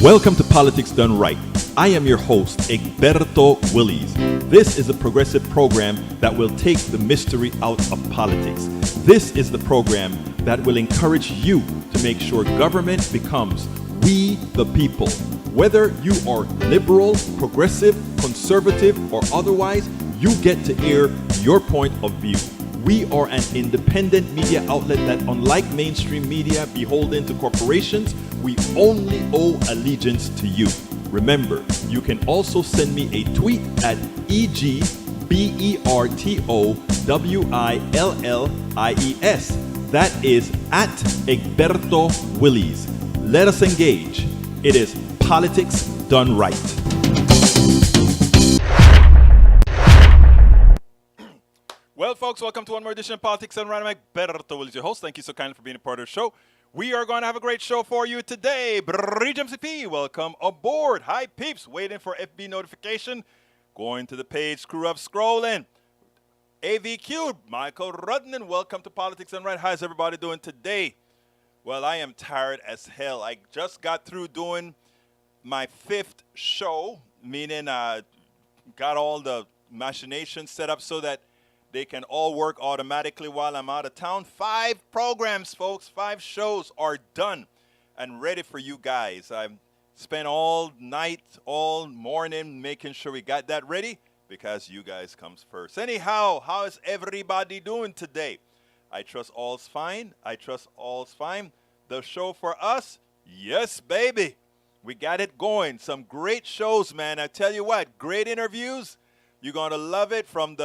Welcome to Politics Done Right. I am your host, Egberto Willies. This is a progressive program that will take the mystery out of politics. This is the program that will encourage you to make sure government becomes we the people. Whether you are liberal, progressive, conservative, or otherwise, you get to air your point of view. We are an independent media outlet that, unlike mainstream media beholden to corporations, we only owe allegiance to you. Remember, you can also send me a tweet at EGBERTOWILLIES. That is at Egberto Willies. Let us engage. It is Politics Done Right. Well, folks, welcome to one more edition of Politics Done Right. I'm Egberto Willies, your host. Thank you so kindly for being a part of the show. We are going to have a great show for you today. Bridge MCP, welcome aboard. Hi, peeps. Waiting for FB notification. Going to the page, screw up scrolling. AVQ, Michael Rudnan, welcome to Politics Done Right. How's everybody doing today? Well, I am tired as hell. I just got through doing my 5th show, meaning got all the machinations set up so that they can all work automatically while I'm out of town. 5 programs, folks. 5 shows are done and ready for you guys. I've spent all night, all morning making sure we got that ready because you guys comes first. Anyhow, how is everybody doing today? I trust all's fine. I trust all's fine. The show for us? Yes, baby. We got it going. Some great shows, man. I tell you what, great interviews. You're gonna love it from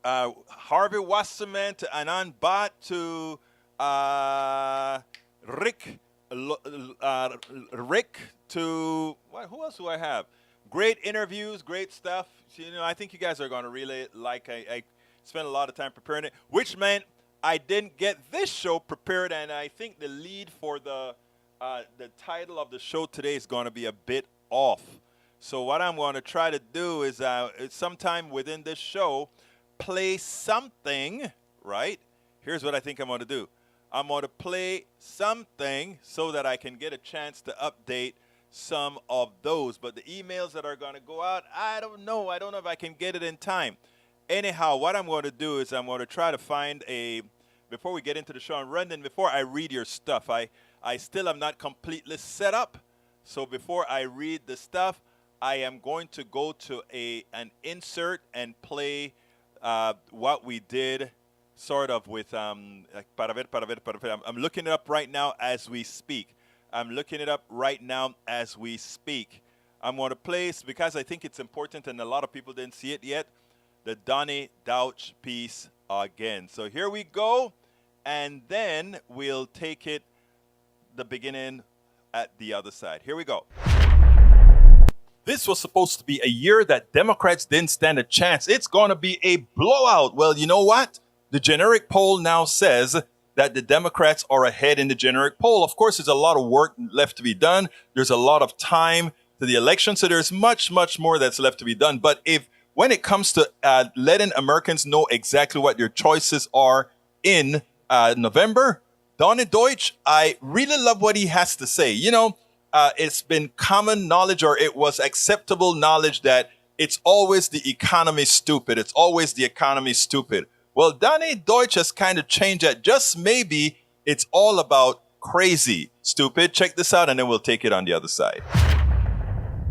Harvey Wasserman to Anand Bhatt to Rick to who else do I have? Great interviews, great stuff. You know, I think you guys are gonna really like. I spent a lot of time preparing it, which meant I didn't get this show prepared, and I think the lead for the title of the show today is gonna be a bit off. So what I'm going to try to do is sometime within this show, play something, right? Here's what I think I'm going to do. I'm going to play something so that I can get a chance to update some of those. But the emails that are going to go out, I don't know. I don't know if I can get it in time. Anyhow, what I'm going to do is I'm going to try to find before we get into the show, and Brendan, before I read your stuff, I still am not completely set up. So before I read the stuff, I am going to go to an insert and play what we did sort of with I'm looking it up right now as we speak. I'm going to play, because I think it's important and a lot of people didn't see it yet, the Donnie Douch piece again. So here we go, and then we'll take it the beginning at the other side. Here we go. This was supposed to be a year that Democrats didn't stand a chance. It's going to be a blowout. Well, you know what? The generic poll now says that the Democrats are ahead in the generic poll. Of course, there's a lot of work left to be done. There's a lot of time to the election, so there's much, much more that's left to be done. But when it comes to letting Americans know exactly what their choices are in November, Donnie Deutsch, I really love what he has to say. You know, it's been common knowledge, or it was acceptable knowledge, that it's always the economy stupid. It's always the economy stupid. Well, Donnie Deutsch has kind of changed that. Just maybe it's all about crazy stupid. Check this out, and then we'll take it on the other side.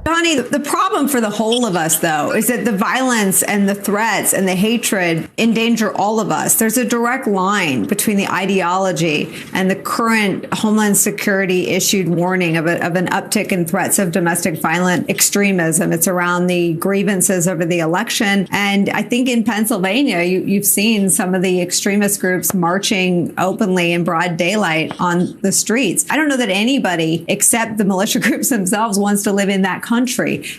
Donnie, the problem for the whole of us, though, is that the violence and the threats and the hatred endanger all of us. There's a direct line between the ideology and the current Homeland Security issued warning of an uptick in threats of domestic violent extremism. It's around the grievances over the election. And I think in Pennsylvania, you've seen some of the extremist groups marching openly in broad daylight on the streets. I don't know that anybody except the militia groups themselves wants to live in that country.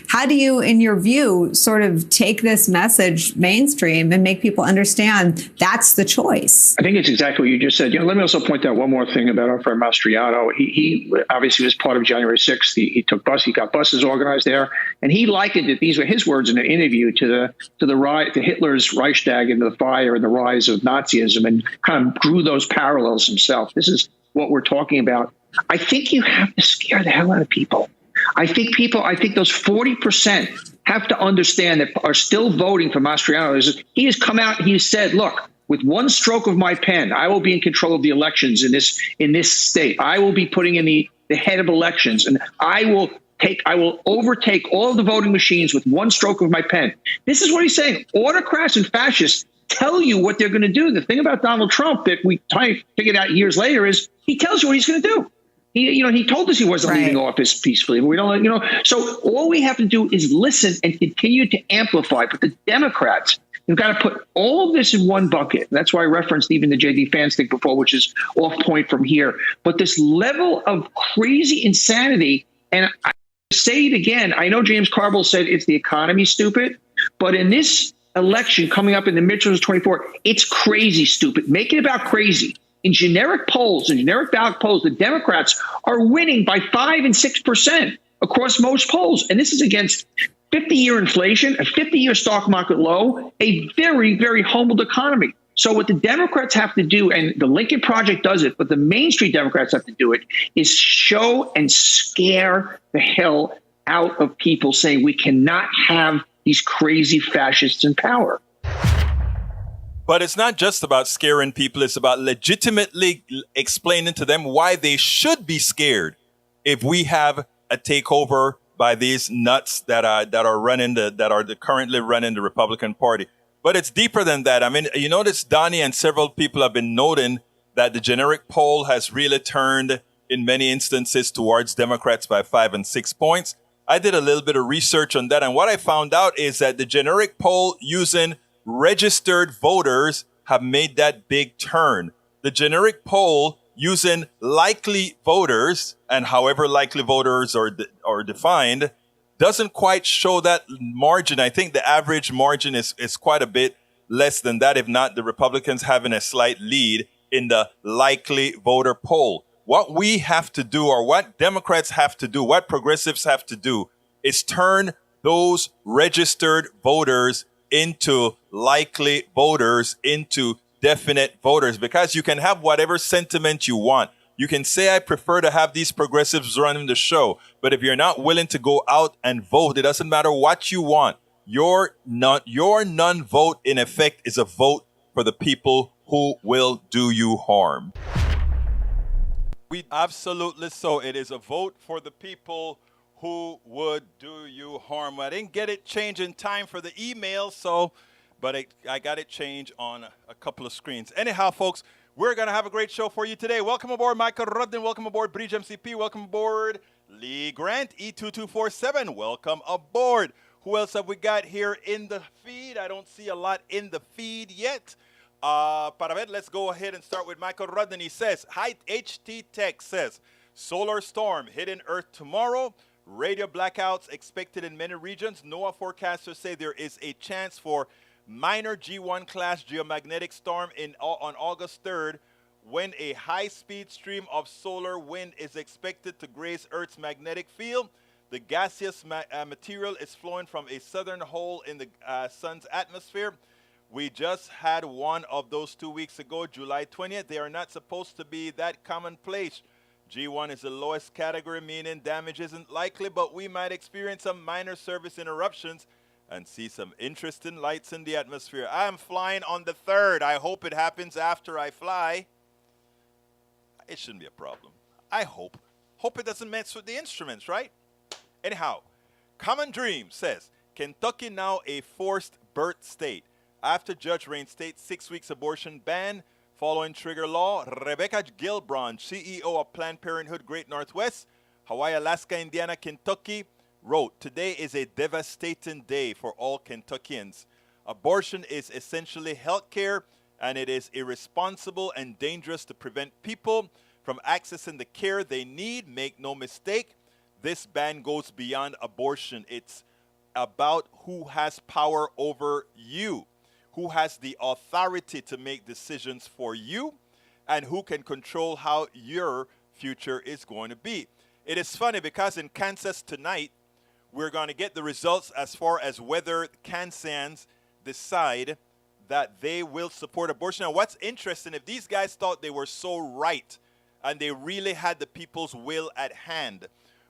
How do you, in your view, sort of take this message mainstream and make people understand that's the choice? I think it's exactly what you just said. Let me also point out one more thing about our friend Mastriano. He obviously was part of January 6th. He got buses organized there, and he likened it. These were his words in an interview to Hitler's Reichstag and the fire and the rise of Nazism, and kind of drew those parallels himself. This is what we're talking about, I think you have to scare the hell out of people. I think those 40% have to understand that are still voting for Mastriano. He has come out, he has said, look, with one stroke of my pen, I will be in control of the elections in this state. I will be putting in the head of elections, and I will overtake all of the voting machines with one stroke of my pen. This is what he's saying. Autocrats and fascists tell you what they're going to do. The thing about Donald Trump that we figured out years later is he tells you what he's going to do. He told us he wasn't leaving office peacefully. We don't, so all we have to do is listen and continue to amplify. But the Democrats, you've got to put all of this in one bucket. That's why I referenced even the J.D. Vance thing before, which is off point from here. But this level of crazy insanity, and I say it again, I know James Carville said it's the economy, stupid, but in this election coming up in the midterms 24, it's crazy stupid. Make it about crazy. In generic polls, in generic ballot polls, the Democrats are winning by 5 and 6% across most polls. And this is against 50-year inflation, a 50-year stock market low, a very, very humbled economy. So what the Democrats have to do, and the Lincoln Project does it, but the Main Street Democrats have to do it, is show and scare the hell out of people, saying we cannot have these crazy fascists in power. But it's not just about scaring people. It's about legitimately explaining to them why they should be scared if we have a takeover by these nuts that are currently running the Republican Party. But it's deeper than that. I mean, you notice Donnie and several people have been noting that the generic poll has really turned in many instances towards Democrats by 5 and 6 points. I did a little bit of research on that. And what I found out is that the generic poll using registered voters have made that big turn. The generic poll using likely voters, and however likely voters are defined, doesn't quite show that margin. I think the average margin is quite a bit less than that, if not the Republicans having a slight lead in the likely voter poll. What we have to do, or what Democrats have to do, what progressives have to do, is turn those registered voters into likely voters, into definite voters, because you can have whatever sentiment you want. You can say, I prefer to have these progressives running the show. But if you're not willing to go out and vote, it doesn't matter what you want. Your non-vote, in effect, is a vote for the people who will do you harm. Absolutely so. It is a vote for the people who would do you harm. I didn't get it changed in time for the email, but I got it changed on a couple of screens. Anyhow, folks, we're going to have a great show for you today. Welcome aboard, Michael Rudden. Welcome aboard, Bridge MCP. Welcome aboard, Lee Grant, E2247. Welcome aboard. Who else have we got here in the feed? I don't see a lot in the feed yet. Para ver, let's go ahead and start with Michael Rudden. He says, hi, HT Tech says, solar storm hitting Earth tomorrow. Radio blackouts expected in many regions. NOAA forecasters say there is a chance for minor G1 class geomagnetic storm on August 3rd, when a high-speed stream of solar wind is expected to graze Earth's magnetic field. The gaseous material is flowing from a southern hole in the sun's atmosphere. We just had one of those 2 weeks ago, July 20th. They are not supposed to be that commonplace. G1 is the lowest category, meaning damage isn't likely, but we might experience some minor service interruptions and see some interesting lights in the atmosphere. I am flying on the 3rd. I hope it happens after I fly. It shouldn't be a problem. I hope. Hope it doesn't mess with the instruments, right? Anyhow, Common Dream says, Kentucky now a forced birth state. After judge reinstates 6 weeks abortion ban, following trigger law, Rebecca Gilbron, CEO of Planned Parenthood Great Northwest, Hawaii, Alaska, Indiana, Kentucky, wrote, today is a devastating day for all Kentuckians. Abortion is essentially health care, and it is irresponsible and dangerous to prevent people from accessing the care they need. Make no mistake, this ban goes beyond abortion. It's about who has power over you, who has the authority to make decisions for you, and who can control how your future is going to be. It is funny because in Kansas tonight, we're going to get the results as far as whether Kansans decide that they will support abortion. Now, what's interesting, if these guys thought they were so right and they really had the people's will at hand,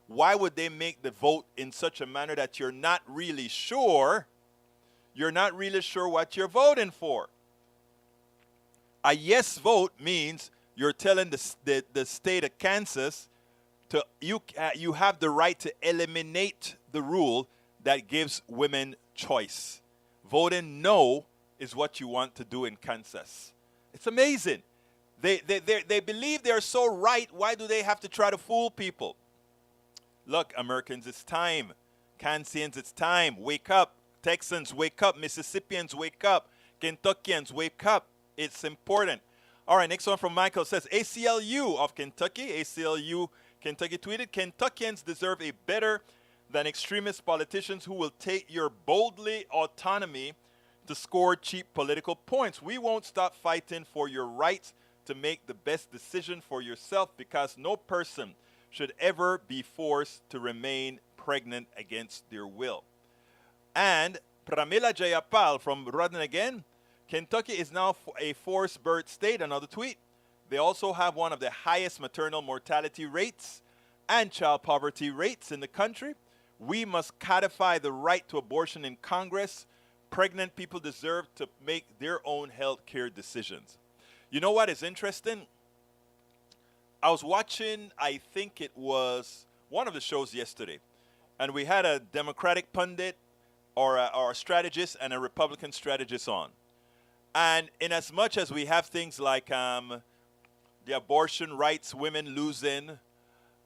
why would they make the vote in such a manner that you're not really sure what you're voting for? A yes vote means you're telling the state of Kansas to you have the right to eliminate the rule that gives women choice. Voting no is what you want to do in Kansas. It's amazing. They believe they're so right. Why do they have to try to fool people? Look, Americans, it's time. Kansans, it's time. Wake up. Texans, wake up. Mississippians, wake up. Kentuckians, wake up. It's important. All right, next one from Michael says, ACLU of Kentucky. ACLU Kentucky tweeted, Kentuckians deserve a better than extremist politicians who will take your boldly autonomy to score cheap political points. We won't stop fighting for your rights to make the best decision for yourself, because no person should ever be forced to remain pregnant against their will. And Pramila Jayapal from Rodden again, Kentucky is now a forced birth state, another tweet. They also have one of the highest maternal mortality rates and child poverty rates in the country. We must codify the right to abortion in Congress. Pregnant people deserve to make their own health care decisions. You know what is interesting? I was watching, I think it was one of the shows yesterday, and we had a Democratic pundit or a strategist and a Republican strategist on. And in as much as we have things like the abortion rights, women losing,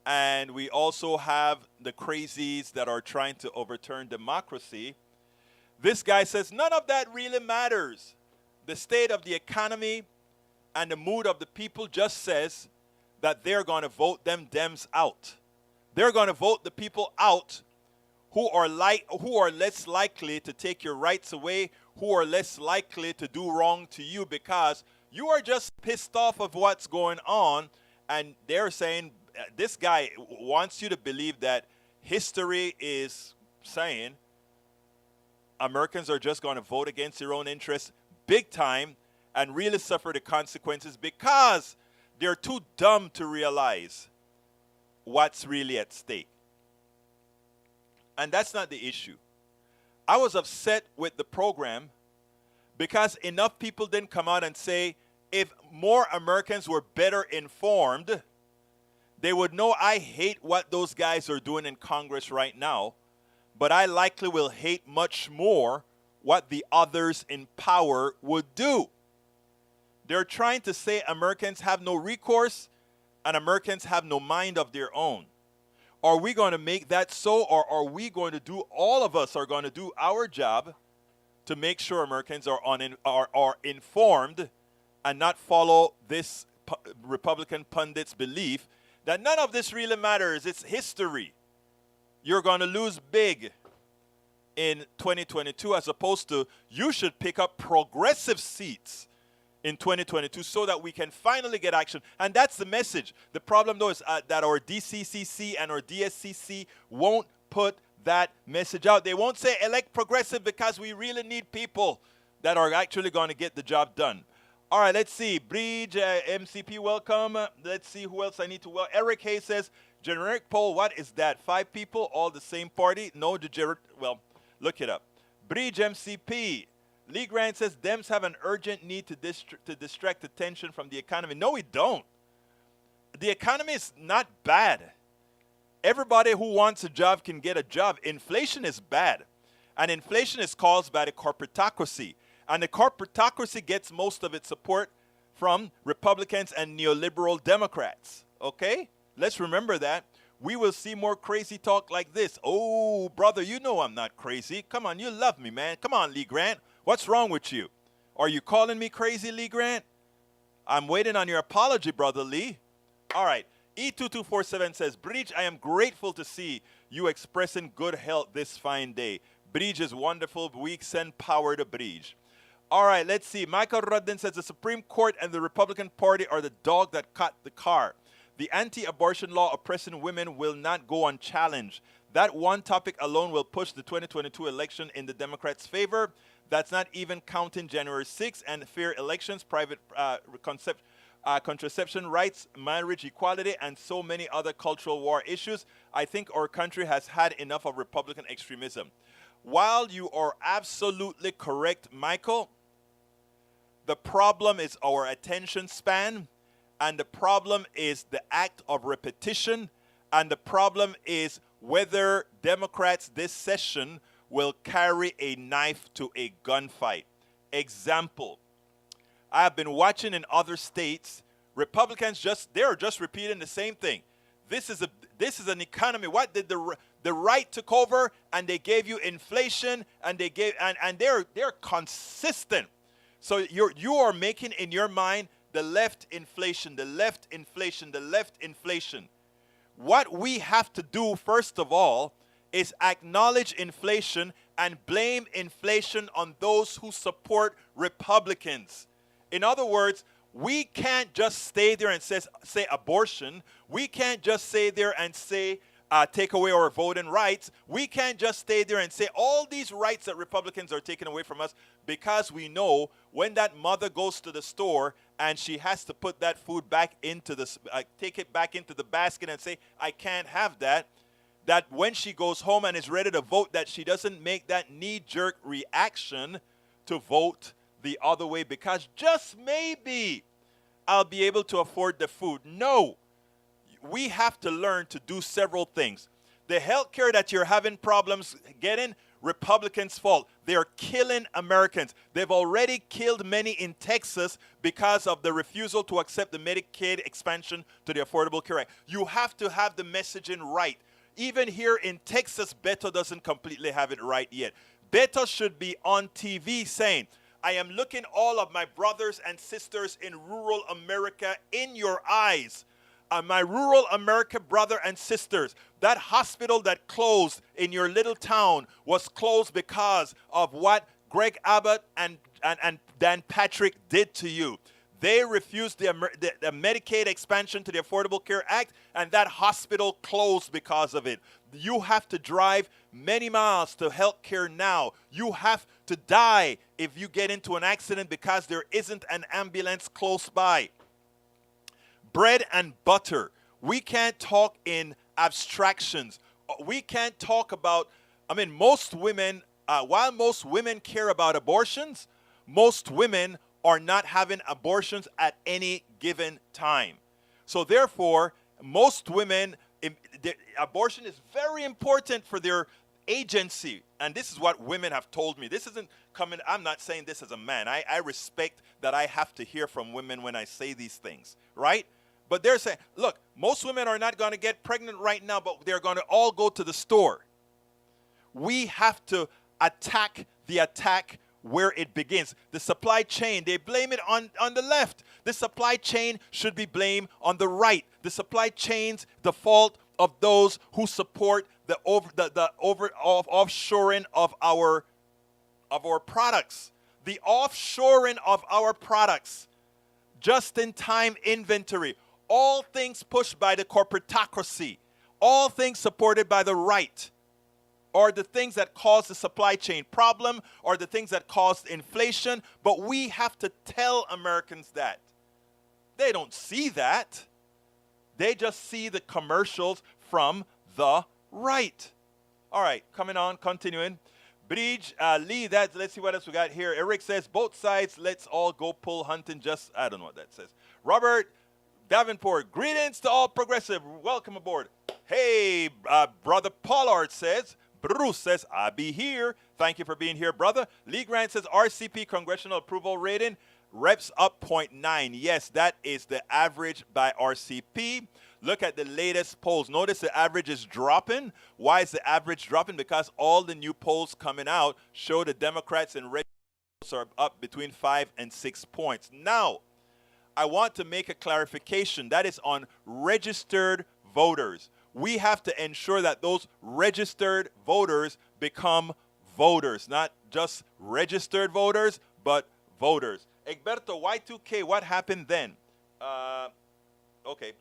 and we also have the crazies that are trying to overturn democracy, this guy says none of that really matters. The state of the economy and the mood of the people just says that they're going to vote them Dems out. They're going to vote the people out who are less likely to take your rights away, who are less likely to do wrong to you, because you are just pissed off of what's going on. And they're saying this guy wants you to believe that history is saying Americans are just going to vote against their own interests big time and really suffer the consequences because they're too dumb to realize what's really at stake. And that's not the issue. I was upset with the program because enough people didn't come out and say, if more Americans were better informed, they would know I hate what those guys are doing in Congress right now, but I likely will hate much more what the others in power would do. They're trying to say Americans have no recourse and Americans have no mind of their own. Are we going to make that so, or are we going to do, all of us are going to do our job to make sure Americans are informed and not follow this Republican pundit's belief that none of this really matters, it's history. You're going to lose big in 2022 as opposed to you should pick up progressive seats in 2022 so that we can finally get action. And that's the message. The problem, though, is that our DCCC and our DSCC won't put that message out. They won't say elect progressive because we really need people that are actually going to get the job done. All right, let's see. Bridge, MCP, welcome. Let's see who else I need to welcome. Eric Hayes says, generic poll, what is that? 5 people, all the same party? No, well, look it up. Bridge, MCP. Lee Grant says, Dems have an urgent need to distract attention from the economy. No, we don't. The economy is not bad. Everybody who wants a job can get a job. Inflation is bad. And inflation is caused by the corporatocracy. And the corporatocracy gets most of its support from Republicans and neoliberal Democrats. Okay? Let's remember that. We will see more crazy talk like this. Oh, brother, you know I'm not crazy. Come on, you love me, man. Come on, Lee Grant. What's wrong with you? Are you calling me crazy, Lee Grant? I'm waiting on your apology, brother Lee. All right. E2247 says, Bridge, I am grateful to see you expressing good health this fine day. Bridge is wonderful. We send power to Bridge. All right, let's see. Michael Rudden says the Supreme Court and the Republican Party are the dog that caught the car. The anti-abortion law oppressing women will not go unchallenged. That one topic alone will push the 2022 election in the Democrats' favor. That's not even counting January 6th and fair elections, private concept. contraception rights, marriage equality, and so many other cultural war issues. I think our country has had enough of Republican extremism. While you are absolutely correct, Michael, the problem is our attention span, and the problem is the act of repetition, and the problem is whether Democrats this session will carry a knife to a gunfight. Example, I have been watching in other states, Republicans they're just repeating the same thing. This is an economy. What did the right took over, and they gave you inflation, and they're consistent. So you are making in your mind the left inflation, the left inflation, the left inflation. What we have to do, first of all, is acknowledge inflation and blame inflation on those who support Republicans. In other words, we can't just stay there and say abortion. We can't just stay there and say take away our voting rights. We can't just stay there and say all these rights that Republicans are taking away from us, because we know when that mother goes to the store and she has to put that food back into take it back into the basket and say, I can't have that, that when she goes home and is ready to vote, that she doesn't make that knee-jerk reaction to vote the other way because just maybe I'll be able to afford the food. No. We have to learn to do several things. The health care that you're having problems getting, Republicans' fault. They're killing Americans. They've already killed many in Texas because of the refusal to accept the Medicaid expansion to the Affordable Care Act. You have to have the messaging right. Even here in Texas, Beto doesn't completely have it right yet. Beto should be on TV saying, I am looking all of my brothers and sisters in rural America in your eyes. My rural America brother and sisters, that hospital that closed in your little town was closed because of what Greg Abbott and Dan Patrick did to you. They refused the Medicaid expansion to the Affordable Care Act, and that hospital closed because of it. You have to drive many miles to health care now. You have to die if you get into an accident because there isn't an ambulance close by. Bread and butter. We can't talk in abstractions. We can't talk about, most women, while most women care about abortions, most women are not having abortions at any given time. So therefore, most women, abortion is very important for their agency. And this is what women have told me. This isn't coming, I'm not saying this as a man. I respect that I have to hear from women when I say these things, right? But they're saying, look, most women are not going to get pregnant right now, but they're going to all go to the store. We have to attack the attack where it begins. The supply chain, they blame it on the left. The supply chain should be blamed on the right. The supply chain's the fault of those who support the offshoring of our products. The offshoring of our products. Just-in-time inventory. All things pushed by the corporatocracy, all things supported by the right, are the things that cause the supply chain problem, or the things that cause inflation. But we have to tell Americans that. They don't see that. They just see the commercials from the right. All right, coming on, continuing. Bridge, Lee, let's see what else we got here. Eric says, both sides, let's all go pull hunting. I don't know what that says. Robert Davenport, greetings to all progressive. Welcome aboard. Hey, Brother Pollard says, Bruce says, I be here. Thank you for being here, brother. Lee Grant says, RCP congressional approval rating, reps up 0.9. Yes, that is the average by RCP. Look at the latest polls. Notice the average is dropping. Why is the average dropping? Because all the new polls coming out show the Democrats and red are up between 5 and 6 points. Now, I want to make a clarification. That is on registered voters. We have to ensure that those registered voters become voters, not just registered voters, but voters. Egberto, Y2K, what happened then? Okay.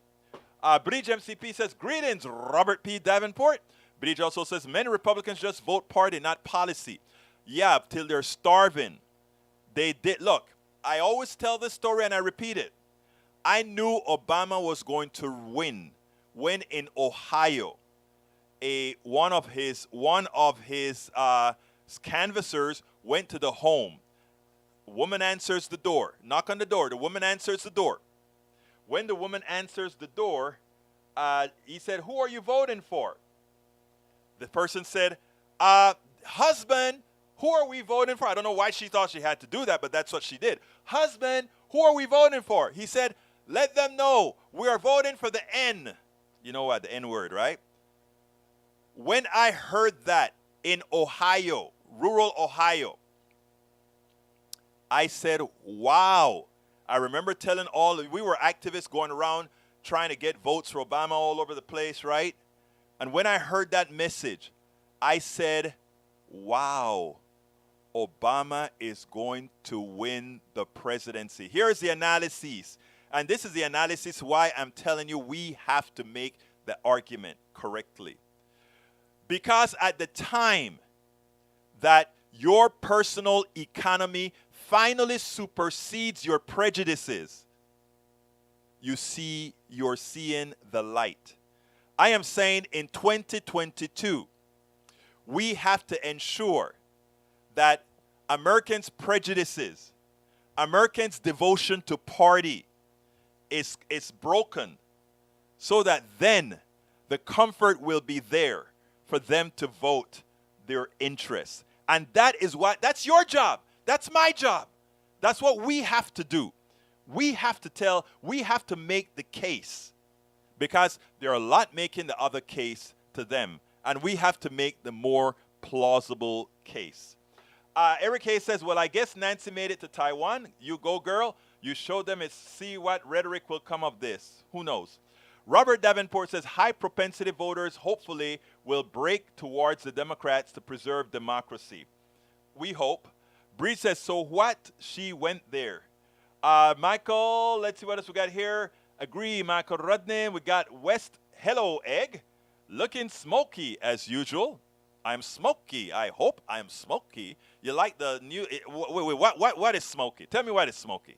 Bridge MCP says, greetings, Robert P. Davenport. Bridge also says, many Republicans just vote party, not policy. Yeah, till they're starving. They did. Look, I always tell this story and I repeat it. I knew Obama was going to win when in Ohio, one of his canvassers went to the home. Woman answers the door. Knock on the door. The woman answers the door. When the woman answers the door, he said, "Who are you voting for?" The person said, "Husband, who are we voting for?" I don't know why she thought she had to do that, but that's what she did. "Husband, who are we voting for?" He said, "Let them know we are voting for the N." You know what? The N word, right? When I heard that in Ohio, rural Ohio, I said, wow. I remember telling we were activists going around trying to get votes for Obama all over the place, right? And when I heard that message, I said, wow, Obama is going to win the presidency. Here's the analysis. And this is the analysis why I'm telling you we have to make the argument correctly. Because at the time that your personal economy finally supersedes your prejudices, you're seeing the light. I am saying in 2022, we have to ensure that Americans' prejudices, Americans' devotion to party is broken, so that then the comfort will be there for them to vote their interests. And that's your job. That's my job. That's what we have to do. We have to make the case, because there are a lot making the other case to them, and we have to make the more plausible case. Eric Hayes says, well, I guess Nancy made it to Taiwan. You go, girl. You show them and see what rhetoric will come of this. Who knows? Robert Davenport says, high propensity voters hopefully will break towards the Democrats to preserve democracy. We hope. Bree says, so what? She went there. Michael, let's see what else we got here. Agree, Michael Rudney. We got West. Hello, Egg. Looking smoky as usual. I'm smoky. I hope I'm smoky. You like the new... Wait, what is smoky? Tell me what is smoky.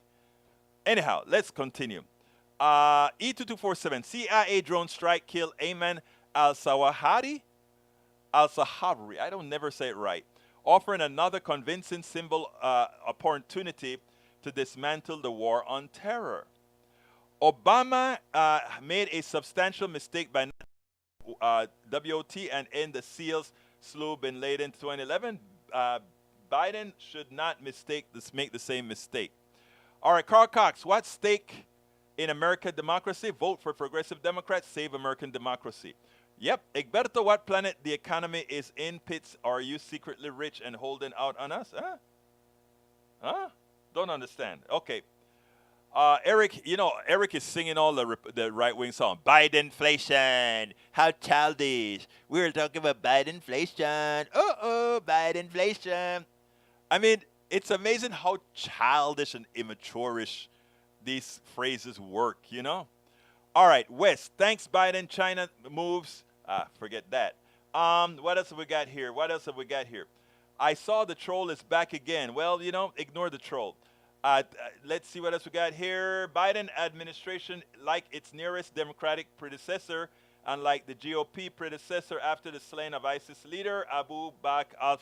Anyhow, let's continue. E2247, CIA drone strike kill Ayman al-Zawahiri. Al-Sahari, I don't never say it right. Offering another convincing symbol opportunity to dismantle the war on terror. Obama made a substantial mistake by WOT and end the SEALs slew bin Laden in 2011. Biden should not make the same mistake. All right, Carl Cox, what's stake in American democracy? Vote for progressive Democrats, save American democracy. Yep, Egberto, what planet the economy is in? Pitts, are you secretly rich and holding out on us? Huh? Don't understand. Okay. Eric, Eric is singing all the right-wing song. Bidenflation. How childish. We were talking about Bidenflation. Bidenflation. I mean, it's amazing how childish and immature-ish these phrases work, All right, West. Thanks, Biden. China moves. Forget that. What else have we got here? I saw the troll is back again. Well, ignore the troll. Let's see what else we got here. Biden administration, like its nearest Democratic predecessor, unlike the GOP predecessor after the slaying of ISIS leader Abu Bakr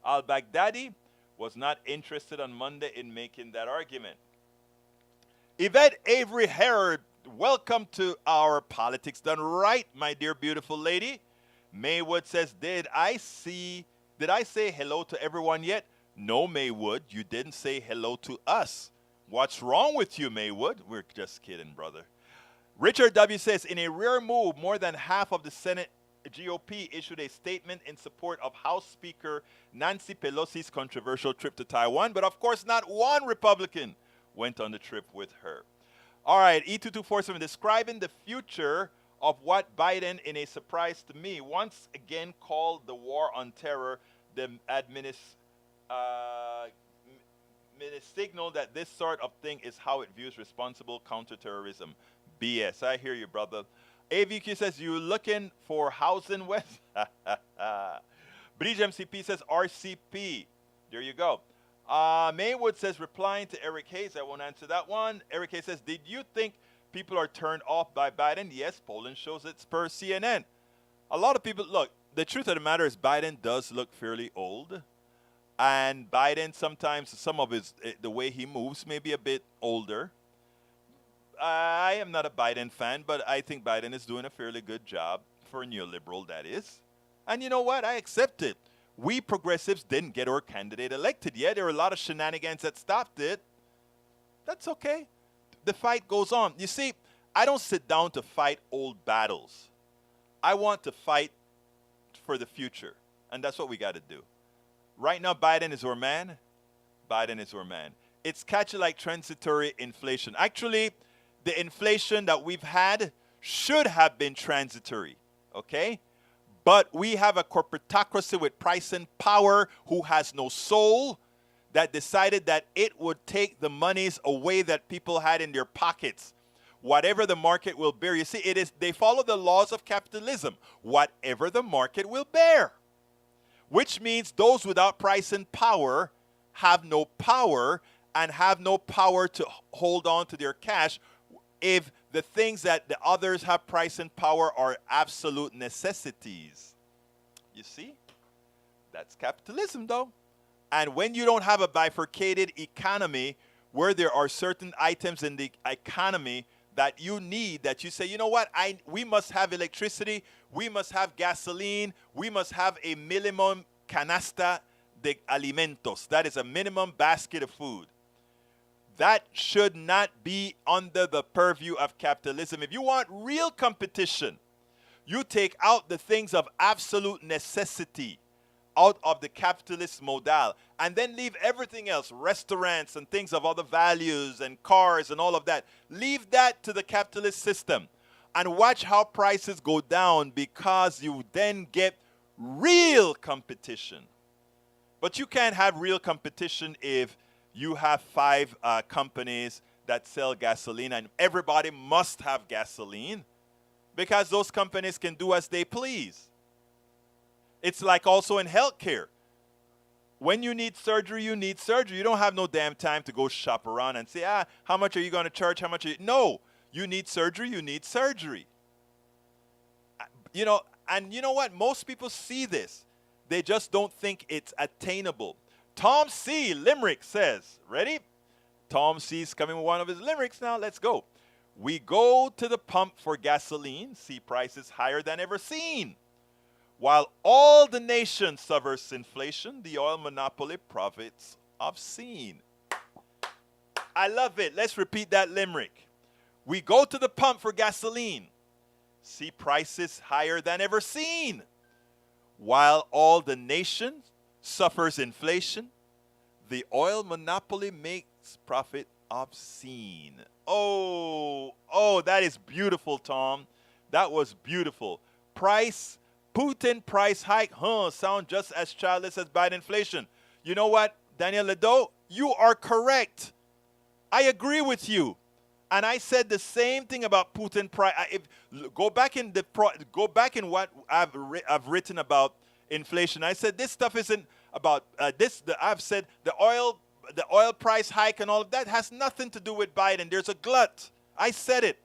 al-Baghdadi, was not interested on Monday in making that argument. Yvette Avery Herod, welcome to our Politics Done Right, my dear beautiful lady. Maywood says, did I say hello to everyone yet? No, Maywood, you didn't say hello to us. What's wrong with you, Maywood? We're just kidding, brother. Richard W. says, in a rare move, more than half of the Senate GOP issued a statement in support of House Speaker Nancy Pelosi's controversial trip to Taiwan, but of course not one Republican went on the trip with her. All right, E2247, describing the future of what Biden, in a surprise to me, once again called the war on terror, the signal that this sort of thing is how it views responsible counterterrorism. BS. I hear you, brother. AVQ says, you looking for housing West? Bridge MCP says, RCP. There you go. Maywood says, replying to Eric Hayes, I won't answer that one. Eric Hayes says, did you think people are turned off by Biden? Yes, polling shows it's per CNN. A lot of people, look, the truth of the matter is Biden does look fairly old. And Biden sometimes, the way he moves may be a bit older. I am not a Biden fan, but I think Biden is doing a fairly good job for a neoliberal, that is. And you know what? I accept it. We progressives didn't get our candidate elected yet. There were a lot of shenanigans that stopped it. That's okay. The fight goes on. You see, I don't sit down to fight old battles. I want to fight for the future. And that's what we got to do. Right now, Biden is our man. Biden is our man. It's catch like transitory inflation. Actually, the inflation that we've had should have been transitory, okay? But we have a corporatocracy with price and power who has no soul that decided that it would take the monies away that people had in their pockets. Whatever the market will bear. You see, they follow the laws of capitalism. Whatever the market will bear. Which means those without price and power have no power and have no power to hold on to their cash if the things that the others have price and power are absolute necessities. You see? That's capitalism, though. And when you don't have a bifurcated economy where there are certain items in the economy that you need, that you say, you know what, we must have electricity, we must have gasoline, we must have a minimum canasta de alimentos. That is a minimum basket of food. That should not be under the purview of capitalism. If you want real competition, you take out the things of absolute necessity out of the capitalist modal and then leave everything else, restaurants and things of other values and cars and all of that. Leave that to the capitalist system and watch how prices go down because you then get real competition. But you can't have real competition if you have 5 companies that sell gasoline and everybody must have gasoline because those companies can do as they please. It's like also in healthcare. When you need surgery, you need surgery. You don't have no damn time to go shop around and say, how much are you going to charge? How much are you? No, you need surgery, you need surgery. You know, and you know what? Most people see this. They just don't think it's attainable. Tom C. Limerick says, ready? Tom C's coming with one of his limericks now. Let's go. We go to the pump for gasoline, see prices higher than ever seen. While all the nation suffers inflation, the oil monopoly profits obscene. I love it. Let's repeat that limerick. We go to the pump for gasoline, see prices higher than ever seen. While all the nation suffers inflation, the oil monopoly makes profit obscene. Oh, that is beautiful, Tom. That was beautiful. Putin price hike, sound just as childish as bad inflation. You know what, Daniel Ledo? You are correct. I agree with you. And I said the same thing about Putin price. Go back in what I've written about inflation. I said this stuff isn't about I've said the oil price hike and all of that has nothing to do with Biden. There's a glut. I said it.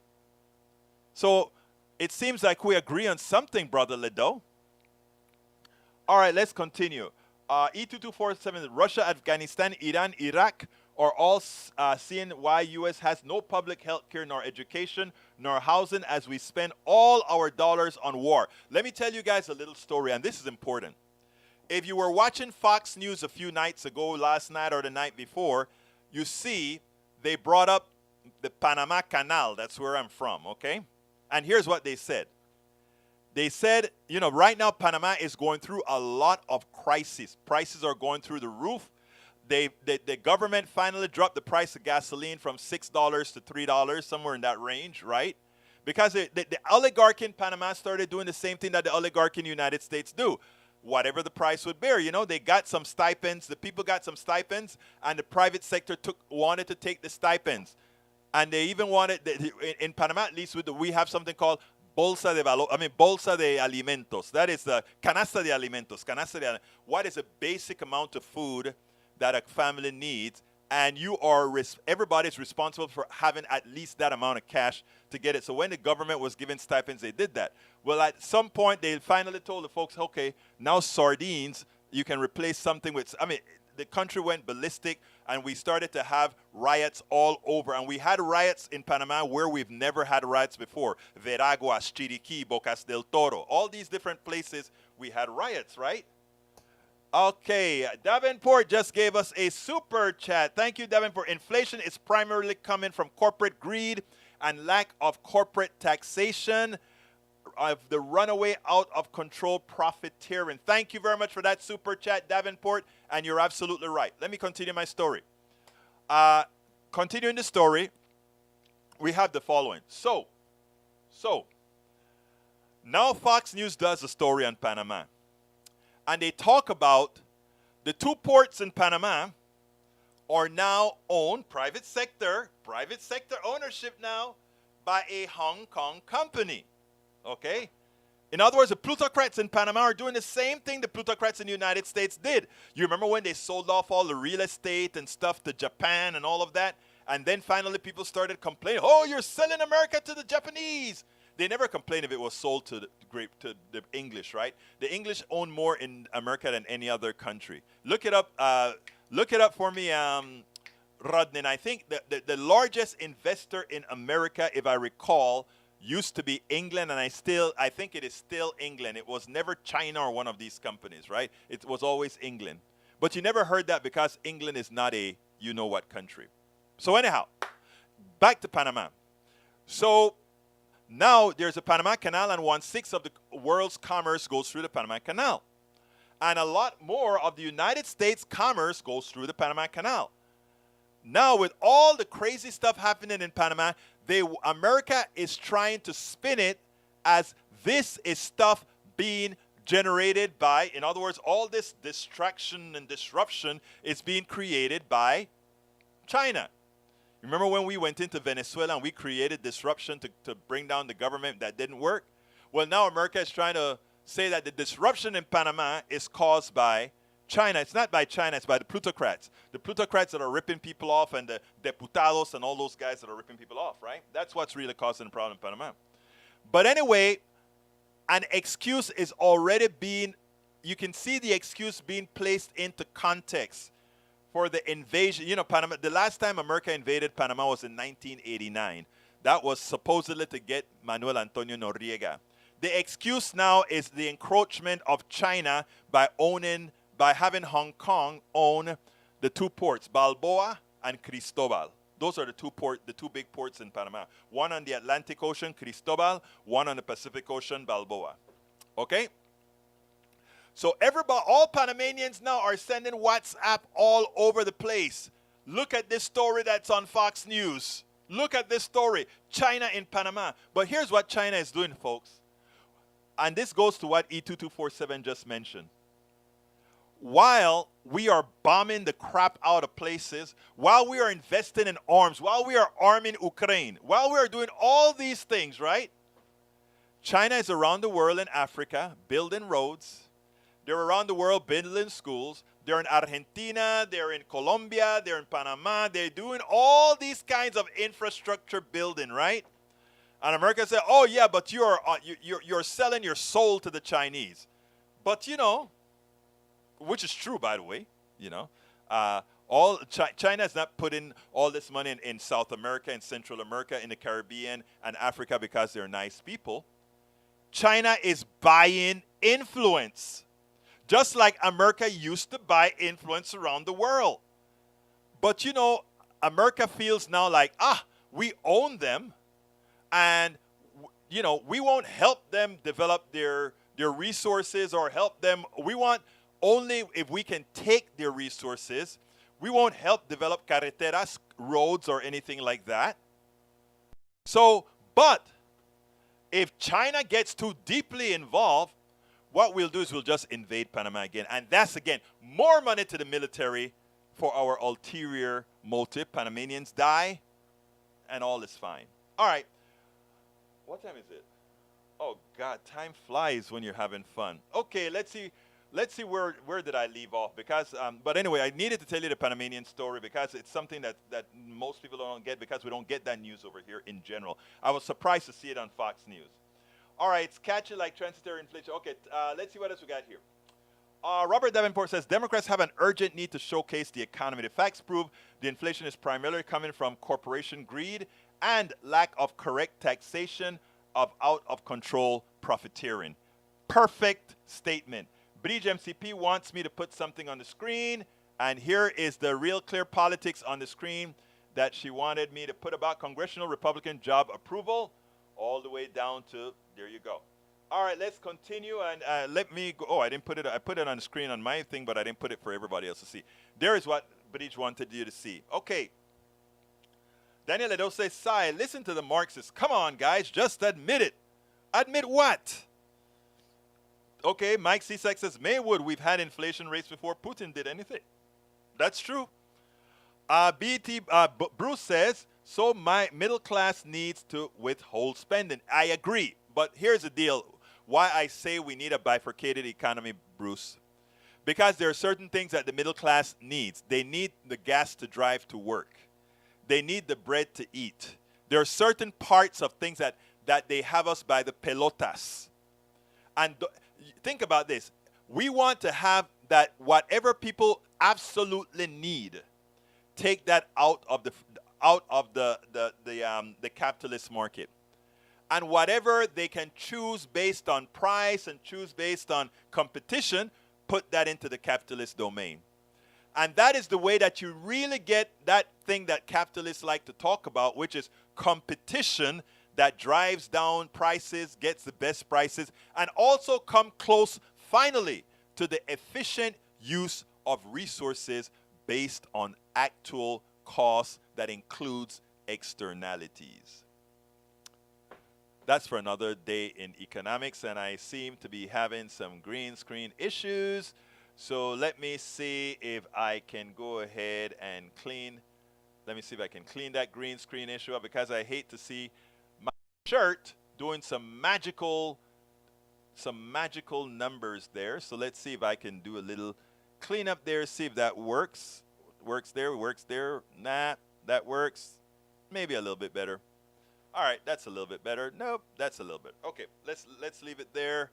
So it seems like we agree on something, Brother Ledo. All right, let's continue. E2247, Russia, Afghanistan, Iran, Iraq are all seeing why U.S. has no public health care, nor education, nor housing as we spend all our dollars on war. Let me tell you guys a little story, and this is important. If you were watching Fox News a few nights ago, last night or the night before, you see they brought up the Panama Canal. That's where I'm from, okay? And here's what they said. They said, you know, right now Panama is going through a lot of crisis. Prices are going through the roof. The government finally dropped the price of gasoline from $6 to $3, somewhere in that range, right? Because the oligarchy in Panama started doing the same thing that the oligarchy in the United States do. Whatever the price would bear, you know, they got some stipends. The people got some stipends, and the private sector wanted to take the stipends. And they even wanted, in Panama at least, we have something called Bolsa de Alimentos. That is the canasta de alimentos. What is a basic amount of food that a family needs, and everybody's responsible for having at least that amount of cash to get it. So when the government was giving stipends, they did that. Well, at some point, they finally told the folks, okay, now sardines, you can replace something with, the country went ballistic, and we started to have riots all over. And we had riots in Panama where we've never had riots before. Veraguas, Chiriquí, Bocas del Toro, all these different places we had riots, right? Okay, Davenport just gave us a super chat. Thank you, Davenport. Inflation is primarily coming from corporate greed and lack of corporate taxation of the runaway out of control profiteering. Thank you very much for that super chat, Davenport, and you're absolutely right. Let me continue my story. Continuing the story, we have the following. So, now Fox News does a story on Panama. And they talk about the 2 ports in Panama are now owned, private sector ownership now, by a Hong Kong company. Okay? In other words, the plutocrats in Panama are doing the same thing the plutocrats in the United States did. You remember when they sold off all the real estate and stuff to Japan and all of that? And then finally people started complaining, oh, you're selling America to the Japanese. They never complained if it was sold to the English, right? The English own more in America than any other country. Look it up for me, Rodney. I think the largest investor in America, if I recall, used to be England, and I think it is still England. It was never China or one of these companies, right? It was always England. But you never heard that because England is not a you-know-what country. So anyhow, back to Panama. So now there's a Panama Canal, and 1/6 of the world's commerce goes through the Panama Canal. And a lot more of the United States commerce goes through the Panama Canal. Now, with all the crazy stuff happening in Panama, America is trying to spin it as this is stuff being generated by, in other words, all this distraction and disruption is being created by China. Remember when we went into Venezuela and we created disruption to bring down the government that didn't work? Well, now America is trying to say that the disruption in Panama is caused by China. It's not by China, it's by the plutocrats. The plutocrats that are ripping people off, and the diputados and all those guys that are ripping people off, right? That's what's really causing the problem in Panama. But anyway, an excuse is already being, you can see the excuse being placed into context for the invasion. You know, Panama, the last time America invaded Panama was in 1989. That was supposedly to get Manuel Antonio Noriega. The excuse now is the encroachment of China by having Hong Kong own the 2 ports, Balboa and Cristobal. Those are the two big ports in Panama. One on the Atlantic Ocean, Cristobal. One on the Pacific Ocean, Balboa. Okay? So all Panamanians now are sending WhatsApp all over the place. Look at this story that's on Fox News. Look at this story. China in Panama. But here's what China is doing, folks. And this goes to what E2247 just mentioned. While we are bombing the crap out of places, while we are investing in arms, while we are arming Ukraine, while we are doing all these things, right? China is around the world in Africa building roads. They're around the world building schools. They're in Argentina. They're in Colombia. They're in Panama. They're doing all these kinds of infrastructure building, right? And America said, "Oh yeah, but you're selling your soul to the Chinese." But you know, which is true, by the way. You know, China is not putting all this money in South America, in Central America, in the Caribbean, and Africa because they're nice people. China is buying influence. Just like America used to buy influence around the world. But you know, America feels now like, we own them, and you know, we won't help them develop their resources or help them. We want only if we can take their resources. We won't help develop carreteras, roads, or anything like that. So, but if China gets too deeply involved, what we'll do is we'll just invade Panama again. And that's, again, more money to the military for our ulterior motive. Panamanians die, and all is fine. All right. What time is it? Oh, God, time flies when you're having fun. Okay, let's see let's see where did I leave off, because but anyway, I needed to tell you the Panamanian story because it's something that most people don't get, because we don't get that news over here in general. I was surprised to see it on Fox News. All right, it's catchy like transitory inflation. Okay, let's see what else we got here. Robert Davenport says Democrats have an urgent need to showcase the economy. The facts prove the inflation is primarily coming from corporation greed and lack of correct taxation of out-of-control profiteering. Perfect statement. Bridge MCP wants me to put something on the screen, and here is the Real Clear Politics on the screen that she wanted me to put about congressional Republican job approval, all the way down to, there you go. All right, let's continue, and let me go. Oh, I didn't put it. I put it on the screen on my thing, but I didn't put it for everybody else to see. There is what Bridge wanted you to see. Okay. Daniel Edo says, Sai, listen to the Marxists. Come on, guys, just admit it. Admit what? Okay, Mike Cisak says, Maywood, we've had inflation rates before Putin did anything. That's true. Bruce says, so my middle class needs to withhold spending. I agree, but here's the deal. Why I say we need a bifurcated economy, Bruce. Because there are certain things that the middle class needs. They need the gas to drive to work. They need the bread to eat. There are certain parts of things that they have us by the pelotas. And think about this. We want to have that whatever people absolutely need, take that out of the capitalist market. And whatever they can choose based on price and choose based on competition, put that into the capitalist domain. And that is the way that you really get that thing that capitalists like to talk about, which is competition that drives down prices, gets the best prices, and also come close, finally, to the efficient use of resources based on actual costs that includes externalities. That's for another day in economics, and I seem to be having some green screen issues. So let me see if I can go ahead and clean. Let me see if I can clean that green screen issue up, because I hate to see my shirt doing some magical numbers there. So let's see if I can do a little cleanup there, see if that works. Works there. Nah, that works. Maybe a little bit better. All right, that's a little bit better. Nope, that's a little bit. Okay, let's leave it there.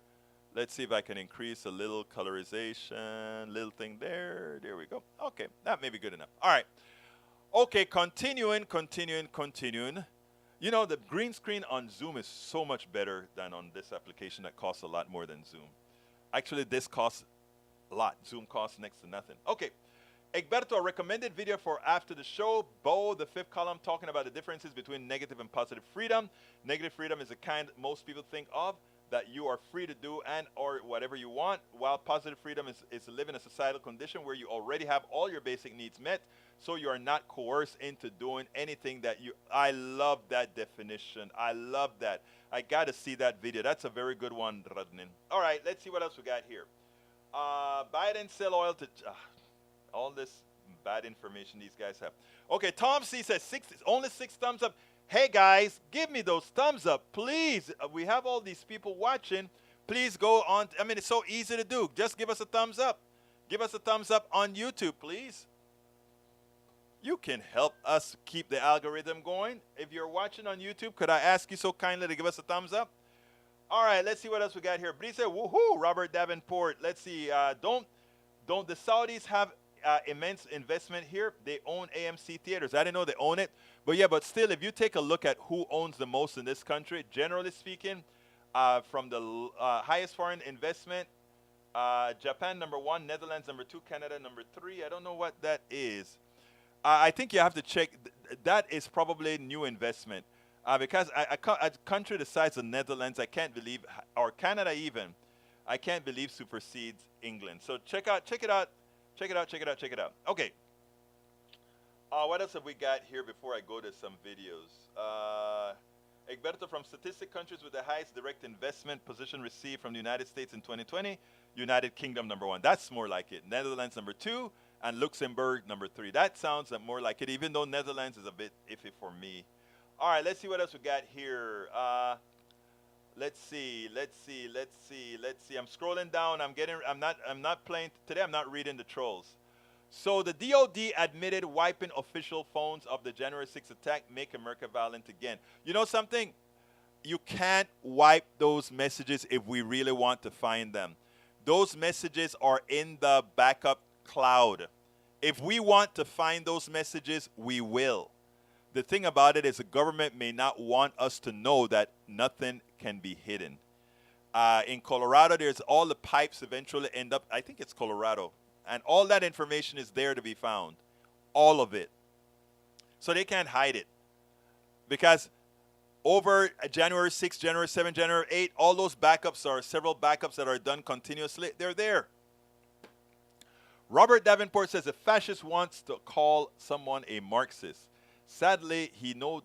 Let's see if I can increase a little colorization, little thing there. There we go. Okay, that may be good enough. All right. Okay, continuing. You know, the green screen on Zoom is so much better than on this application that costs a lot more than Zoom. Actually, this costs a lot. Zoom costs next to nothing. Okay. Egberto, a recommended video for after the show. Bo, the fifth column, talking about the differences between negative and positive freedom. Negative freedom is the kind most people think of, that you are free to do and or whatever you want, while positive freedom is to live in a societal condition where you already have all your basic needs met, so you are not coerced into doing anything that you... I love that definition. I love that. I got to see that video. That's a very good one, Radnin. All right, let's see what else we got here. Biden sell oil to... all this bad information these guys have. Okay, Tom C says only 6 thumbs up. Hey guys, give me those thumbs up, please. We have all these people watching. Please go on. I mean, it's so easy to do. Just give us a thumbs up. Give us a thumbs up on YouTube, please. You can help us keep the algorithm going. If you're watching on YouTube, could I ask you so kindly to give us a thumbs up? All right, let's see what else we got here. Brisa, woohoo, Robert Davenport. Let's see. Don't the Saudis have immense investment here? They own AMC Theaters. I didn't know they own it. But yeah, but still, if you take a look at who owns the most in this country, generally speaking, from the highest foreign investment, Japan number 1, Netherlands number 2, Canada number 3. I don't know what that is. I think you have to check. That is probably new investment. Because a country the size of Netherlands, I can't believe, or Canada even, I can't believe supersedes England. So check it out. Okay. What else have we got here before I go to some videos? Egberto, from statistic, countries with the highest direct investment position received from the United States in 2020, United Kingdom number 1. That's more like it. Netherlands number 2, and Luxembourg number 3. That sounds more like it, even though Netherlands is a bit iffy for me. All right, let's see what else we got here. Let's see. I'm scrolling down. I'm not playing today. I'm not reading the trolls. So the DOD admitted wiping official phones of the January 6th attack make America violent again. You know something? You can't wipe those messages if we really want to find them. Those messages are in the backup cloud. If we want to find those messages, we will. The thing about it is the government may not want us to know that nothing can be hidden. In Colorado, there's all the pipes eventually end up, I think it's Colorado, and all that information is there to be found. All of it. So they can't hide it. Because over January 6th, January 7th, January 8th, all those backups are several backups that are done continuously. They're there. Robert Davenport says a fascist wants to call someone a Marxist. Sadly, he no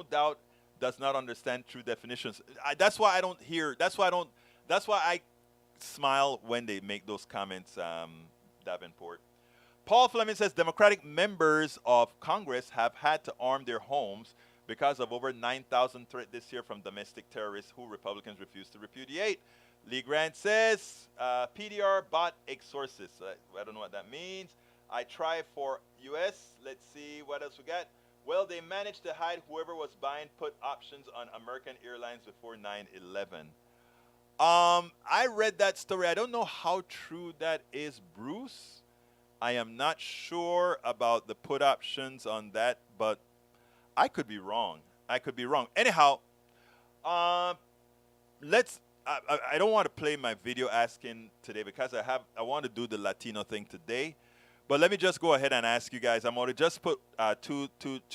doubt does not understand true definitions. That's why I don't hear. That's why I smile when they make those comments. Davenport. Paul Fleming says Democratic members of Congress have had to arm their homes because of over 9,000 threat this year from domestic terrorists who Republicans refuse to repudiate. Lee Grant says PDR bot exorcist. I don't know what that means. I try for U.S. Let's see what else we got. Well, they managed to hide whoever was buying put options on American Airlines before 9/11. I read that story. I don't know how true that is, Bruce. I am not sure about the put options on that, but I could be wrong. Anyhow, let's. I don't want to play my video asking today because I want to do the Latino thing today. But let me just go ahead and ask you guys. I'm going to just put two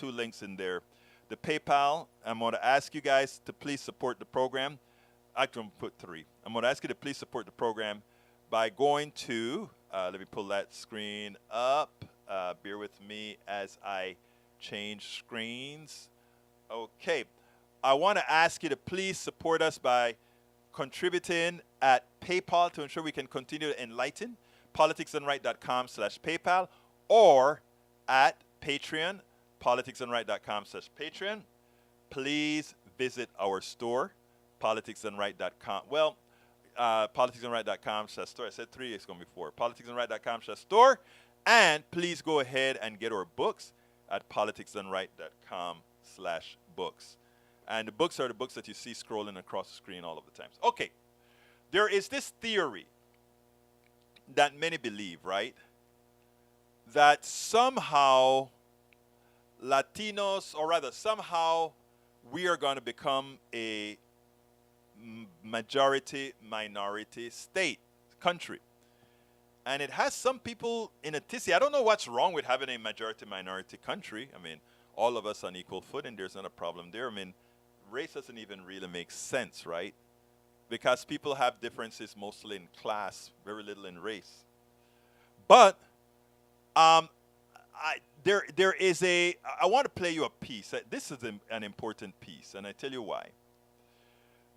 links in there. The PayPal. I'm going to ask you guys to please support the program. Actually, I'm going to put three. I'm going to ask you to please support the program by going to. Let me pull that screen up. Bear with me as I change screens. Okay. I want to ask you to please support us by contributing at PayPal to ensure we can continue to enlighten. politicsandright.com/PayPal or at Patreon, politicsandright.com/Patreon. Please visit our store, politicsandright.com. Well, politicsandright.com/store. I said 3, it's going to be 4. politicsandright.com/store. And please go ahead and get our books at politicsandright.com/books. And the books are the books that you see scrolling across the screen all of the times. Okay. There is this theory that many believe, right? That somehow Latinos, or rather somehow we are going to become a majority-minority state, country. And it has some people in a tizzy. I don't know what's wrong with having a majority-minority country. I mean, all of us on equal footing, there's not a problem there. I mean, race doesn't even really make sense, right? Because people have differences mostly in class, very little in race. But I want to play you a piece. This is an important piece, and I tell you why.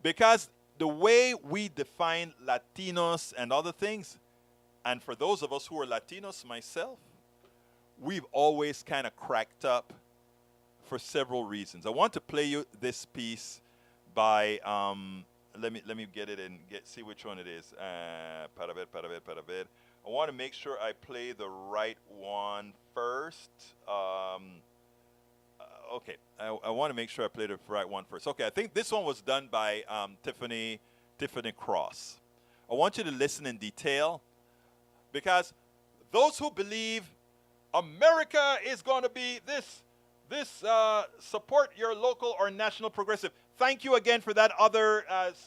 Because the way we define Latinos and other things, and for those of us who are Latinos, myself, we've always kind of cracked up for several reasons. I want to play you this piece by let me get it and see which one it is. Para ver. I want to make sure I play the right one first. Okay, I want to make sure I play the right one first. Okay, I think this one was done by Tiffany Cross. I want you to listen in detail because those who believe America is going to be this support your local or national progressive. Thank you again for that other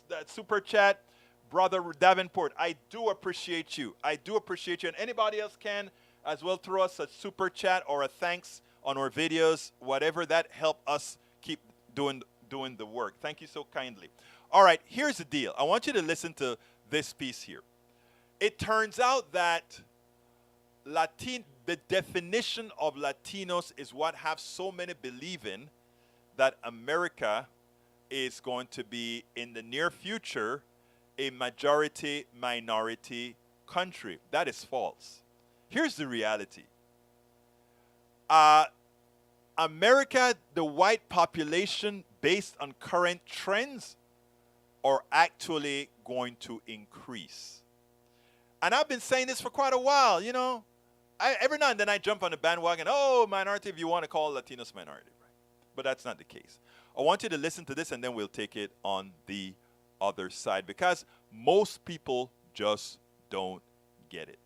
that super chat, Brother Davenport. I do appreciate you. And anybody else can as well throw us a super chat or a thanks on our videos, whatever that help us keep doing the work. Thank you so kindly. All right, here's the deal. I want you to listen to this piece here. It turns out that the definition of Latinos is what have so many believing that America is going to be in the near future a majority-minority country. That is false. Here's the reality. America, the white population, based on current trends, are actually going to increase. And I've been saying this for quite a while, you know. Every now and then I jump on the bandwagon, oh, minority, if you want to call Latinos minority. Right? But that's not the case. I want you to listen to this, and then we'll take it on the other side, because most people just don't get it.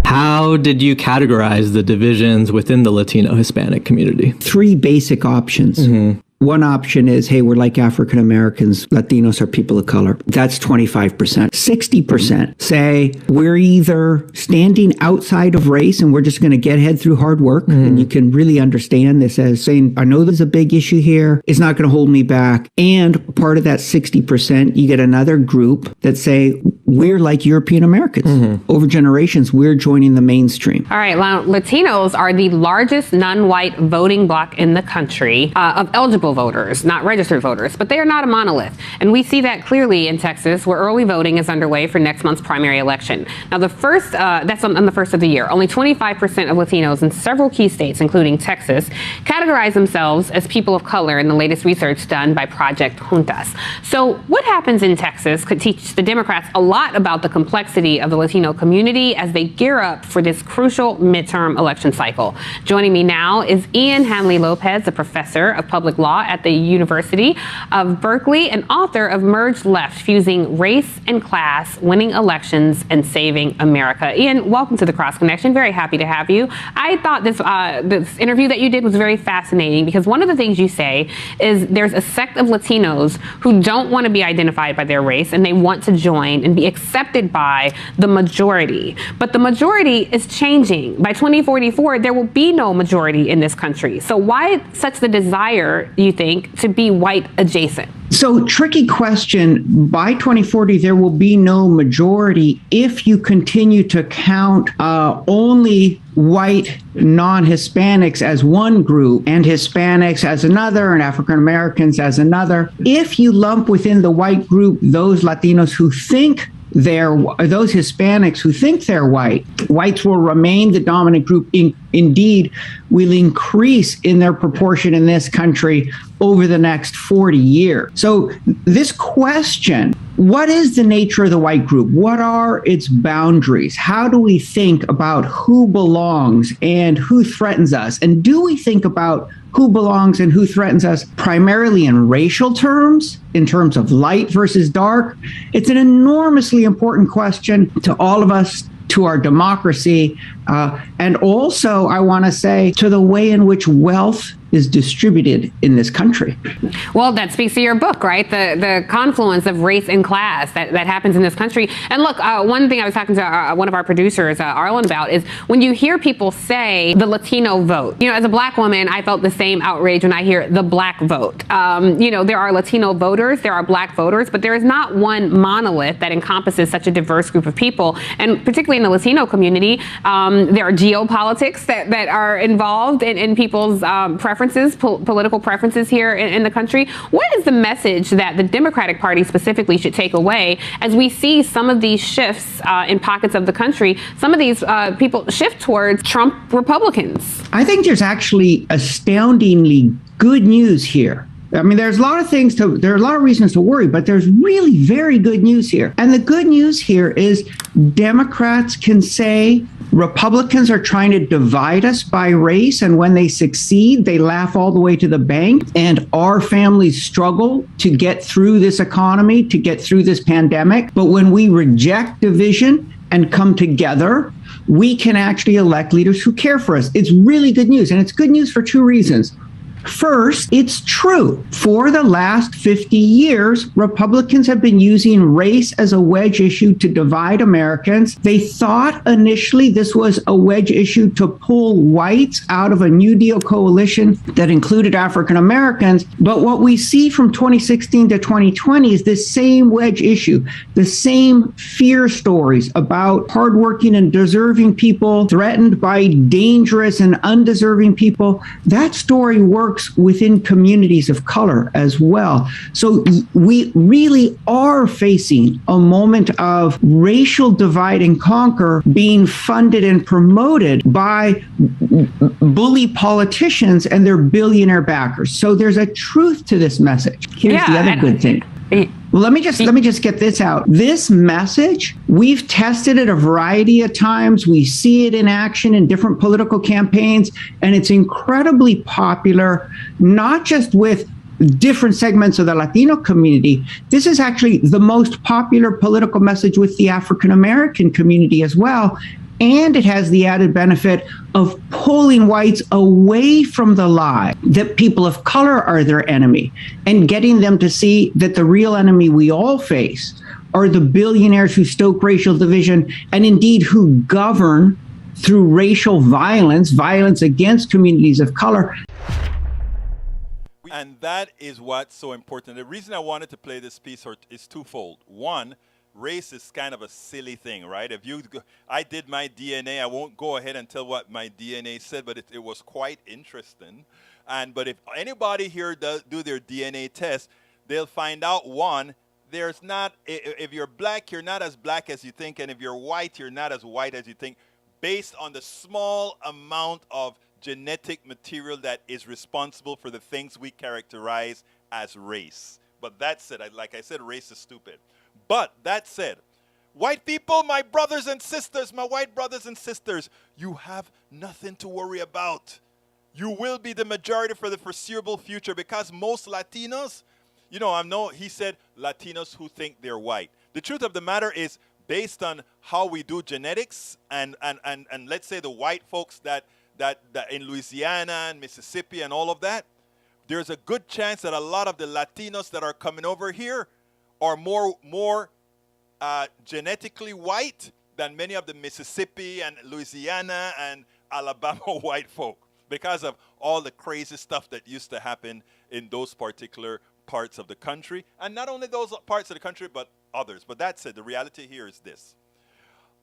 How did you categorize the divisions within the Latino Hispanic community? 3 basic options. Mm-hmm. One option is, hey, we're like African Americans. Latinos are people of color. That's 25%. 60% say we're either standing outside of race and we're just going to get ahead through hard work. And you can really understand this as saying, I know there's a big issue here. It's not going to hold me back. And part of that 60%, you get another group that say, we're like European Americans. Over generations, we're joining the mainstream. All right, well, Latinos are the largest non-white voting bloc in the country of eligible voters, not registered voters, but they are not a monolith. And we see that clearly in Texas, where early voting is underway for next month's primary election. Now, the first, that's on the first of the year. Only 25% of Latinos in several key states, including Texas, categorize themselves as people of color in the latest research done by Project Juntas. So what happens in Texas could teach the Democrats a lot about the complexity of the Latino community as they gear up for this crucial midterm election cycle. Joining me now is Ian Hanley Lopez, a professor of public law at the University of Berkeley and author of Merge Left, Fusing Race and Class, Winning Elections and Saving America. Ian, welcome to the Cross Connection. Very happy to have you. I thought this interview that you did was very fascinating, because one of the things you say is there's a sect of Latinos who don't want to be identified by their race and they want to join and be accepted by the majority. But the majority is changing. By 2044, there will be no majority in this country. So why such the desire, do you think, to be white adjacent? So, tricky question. By 2040, there will be no majority if you continue to count only white non-Hispanics as one group and Hispanics as another and African Americans as another. If you lump within the white group those Latinos who think those Hispanics who think they're white, whites will remain the dominant group. Indeed, will increase in their proportion in this country over the next 40 years. So this question, what is the nature of the white group? What are its boundaries? How do we think about who belongs and who threatens us? And do we think about who belongs and who threatens us primarily in racial terms, in terms of light versus dark? It's an enormously important question to all of us, to our democracy, and also, I want to say, to the way in which wealth is distributed in this country. Well, that speaks to your book, right? The confluence of race and class that happens in this country. And look, one thing I was talking to one of our producers, Arlen, about is when you hear people say the Latino vote. You know, as a black woman, I felt the same outrage when I hear the black vote. You know, there are Latino voters, there are black voters, but there is not one monolith that encompasses such a diverse group of people. And particularly in the Latino community, there are geopolitics that are involved in people's preferences, political preferences here in the country. What is the message that the Democratic Party specifically should take away as we see some of these shifts in pockets of the country? Some of these people shift towards Trump Republicans. I think there's actually astoundingly good news here. I mean, there are a lot of reasons to worry, but there's really very good news here. And the good news here is Democrats can say Republicans are trying to divide us by race, and when they succeed, they laugh all the way to the bank. And our families struggle to get through this economy, to get through this pandemic. But when we reject division and come together, we can actually elect leaders who care for us. It's really good news, and it's good news for 2 reasons. First, it's true. For the last 50 years, Republicans have been using race as a wedge issue to divide Americans. They thought initially this was a wedge issue to pull whites out of a New Deal coalition that included African Americans. But what we see from 2016 to 2020 is this same wedge issue, the same fear stories about hardworking and deserving people threatened by dangerous and undeserving people. That story works within communities of color as well. So we really are facing a moment of racial divide and conquer being funded and promoted by bully politicians and their billionaire backers. So there's a truth to this message. Here's the other good thing. Well, let me just get this out. This message, we've tested it a variety of times. We see it in action in different political campaigns, and it's incredibly popular, not just with different segments of the Latino community. This is actually the most popular political message with the African American community as well. And it has the added benefit of pulling whites away from the lie that people of color are their enemy and getting them to see that the real enemy we all face are the billionaires who stoke racial division and indeed who govern through racial violence against communities of color. And that is what's so important. The reason I wanted to play this piece is twofold. One, race is kind of a silly thing, right? I did my DNA. I won't go ahead and tell what my DNA said, but it was quite interesting. But if anybody here do their DNA test, they'll find out, one, there's not, if you're black, you're not as black as you think, and if you're white, you're not as white as you think, based on the small amount of genetic material that is responsible for the things we characterize as race. But that said, like I said, race is stupid. But that said, white people, my brothers and sisters, my white brothers and sisters, you have nothing to worry about. You will be the majority for the foreseeable future because most Latinos, he said Latinos who think they're white. The truth of the matter is, based on how we do genetics and let's say the white folks that in Louisiana and Mississippi and all of that, there's a good chance that a lot of the Latinos that are coming over here are more genetically white than many of the Mississippi and Louisiana and Alabama white folk because of all the crazy stuff that used to happen in those particular parts of the country. And not only those parts of the country, but others. But that said, the reality here is this.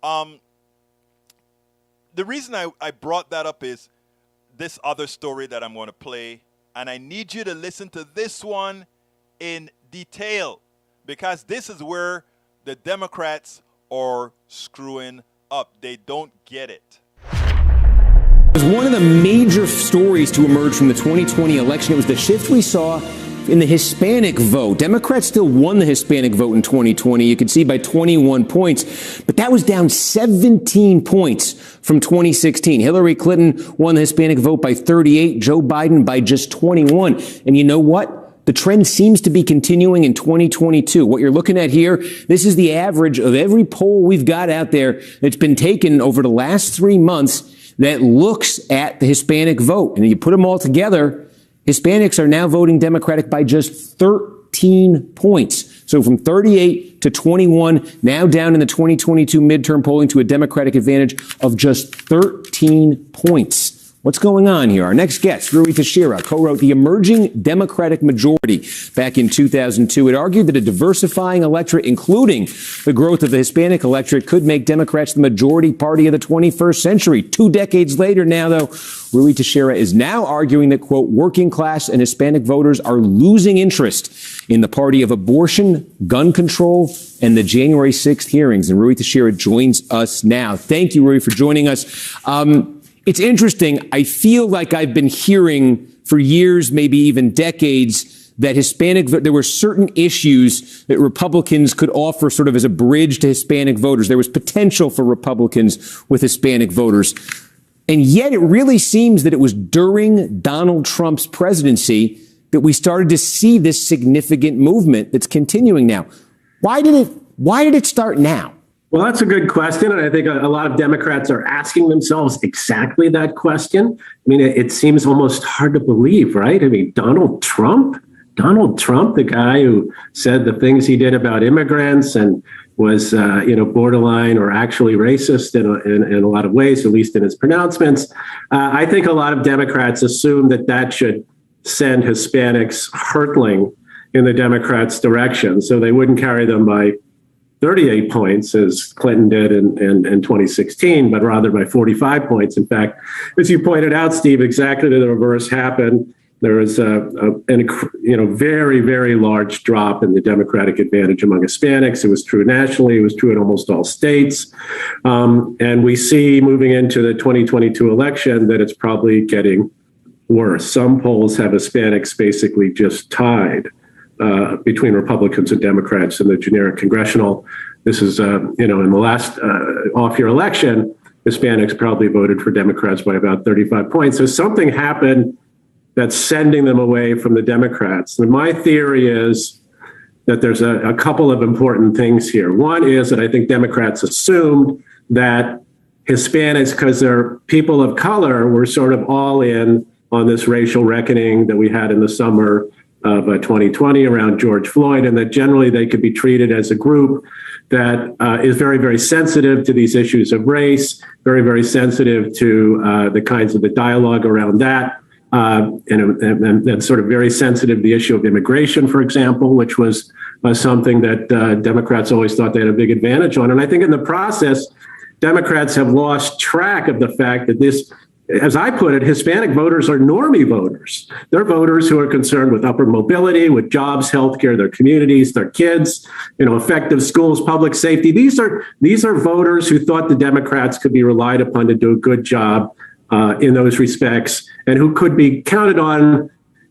The reason I brought that up is this other story that I'm going to play. And I need you to listen to this one in detail, because this is where the Democrats are screwing up. They don't get it. It was one of the major stories to emerge from the 2020 election. It was the shift we saw in the Hispanic vote. Democrats still won the Hispanic vote in 2020. You could see by 21 points, but that was down 17 points from 2016. Hillary Clinton won the Hispanic vote by 38, Joe Biden by just 21. And you know what? The trend seems to be continuing in 2022. What you're looking at here, this is the average of every poll we've got out there that's been taken over the last 3 months that looks at the Hispanic vote. And you put them all together, Hispanics are now voting Democratic by just 13 points. So from 38 to 21, now down in the 2022 midterm polling to a Democratic advantage of just 13 points. What's going on here? Our next guest, Rui Teixeira, co-wrote The Emerging Democratic Majority back in 2002. It argued that a diversifying electorate, including the growth of the Hispanic electorate, could make Democrats the majority party of the 21st century. 2 decades later now, though, Rui Teixeira is now arguing that, quote, working class and Hispanic voters are losing interest in the party of abortion, gun control, and the January 6th hearings. And Rui Teixeira joins us now. Thank you, Rui, for joining us. It's interesting. I feel like I've been hearing for years, maybe even decades, that there were certain issues that Republicans could offer sort of as a bridge to Hispanic voters. There was potential for Republicans with Hispanic voters. And yet it really seems that it was during Donald Trump's presidency that we started to see this significant movement that's continuing now. Why did it start now? Well, that's a good question. And I think a lot of Democrats are asking themselves exactly that question. I mean, it seems almost hard to believe, right? I mean, Donald Trump, the guy who said the things he did about immigrants and was, borderline or actually racist in a lot of ways, at least in his pronouncements. I think a lot of Democrats assume that should send Hispanics hurtling in the Democrats' direction. So they wouldn't carry them by 38 points, as Clinton did in 2016, but rather by 45 points. In fact, as you pointed out, Steve, exactly the reverse happened. There was a very, very large drop in the Democratic advantage among Hispanics. It was true nationally. It was true in almost all states. And we see moving into the 2022 election that it's probably getting worse. Some polls have Hispanics basically just tied between Republicans and Democrats in the generic congressional. This is, in the last off-year election, Hispanics probably voted for Democrats by about 35 points. So something happened that's sending them away from the Democrats. And my theory is that there's a couple of important things here. One is that I think Democrats assumed that Hispanics, because they're people of color, were sort of all in on this racial reckoning that we had in the summer of 2020 around George Floyd, and that generally they could be treated as a group that is very, very sensitive to these issues of race, very, very sensitive to the kinds of the dialogue around that, and sort of very sensitive to the issue of immigration, for example, which was something that Democrats always thought they had a big advantage on. And I think in the process, Democrats have lost track of the fact that this, as I put it, Hispanic voters are normie voters. They're voters who are concerned with upward mobility, with jobs, healthcare, their communities, their kids, effective schools, public safety. These are voters who thought the Democrats could be relied upon to do a good job in those respects, and who could be counted on,